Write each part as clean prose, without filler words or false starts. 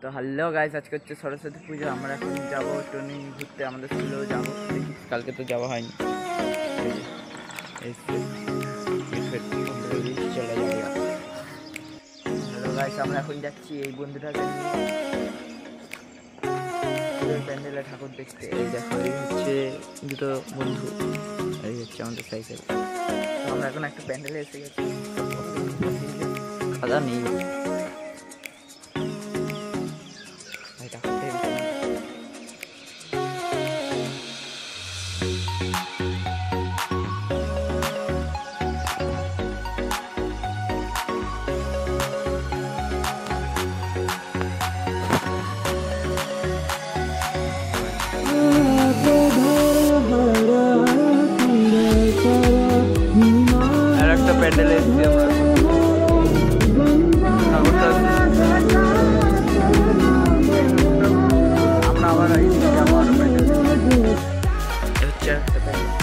তো hello guys, আজকে হচ্ছে সরস্বতী পুজো। আমরা এখন যাবো টনি ঘুরতে, আমাদের স্কুলেও যাবো। দেখি, কালকে তো যাওয়া হয়নি। চলে যাবো। হ্যালো গাইস, আমরা এখন যাচ্ছি এই বন্ধুটাকে নিয়ে প্যান্ডেলে ঠাকুর দেখতে। এই দেখো, এই হচ্ছে দুটো বন্ধু, এই হচ্ছে আমাদের সাইকেল। তো আমরা এখন একটা প্যান্ডেলে এসে গেছি। সাদা নেই, আর একটা প্যান্ডেলে এসেছি আমরা আবার হচ্ছে একটা প্যান্ডেল।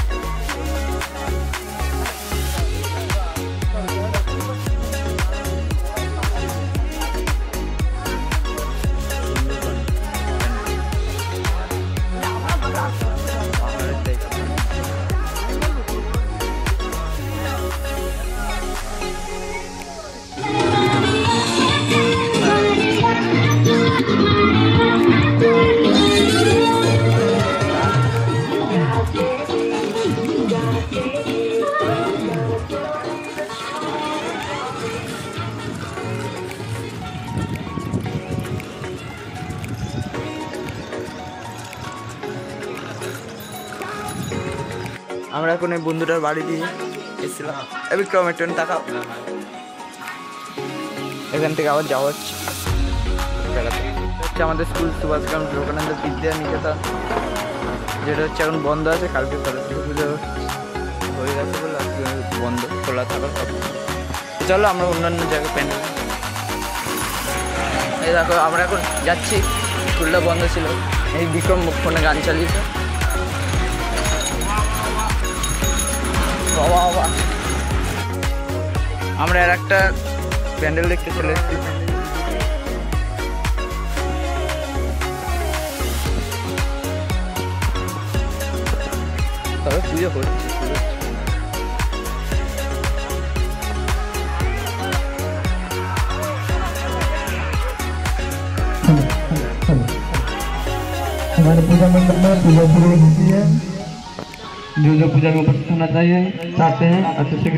আমরা এখন এই বন্ধুটার বাড়ি দিয়ে এসেছিলাম। বিক্রম একটু তাকাও, এখান থেকে আবার যাওয়া হচ্ছে বেড়াতে। হচ্ছে আমাদের স্কুল সুভাষগ্রাম বিবেকানন্দ বিদ্যা নিকেতন, যেটা হচ্ছে এখন বন্ধ আছে। কালকে সরস্বতী পুজো হয়ে গেছে বলে আজকে বন্ধ, খোলা থাকার কথা। চলো আমরা অন্যান্য জায়গায় প্যান্ডেল। এই দেখো, আমরা এখন যাচ্ছি, স্কুলটা বন্ধ ছিল। এই বিক্রম ফোনে গান চালিয়েছে। বাবা, আমরা আর একটা প্যান্ডেল দেখতে চলে এসেছি। তবে পুজো হচ্ছে, हमारे पूजा मंडप में पूजा शुरू होती है। जो पूजा में उपस्थित होना चाहिए चाहते हैं अच्छे से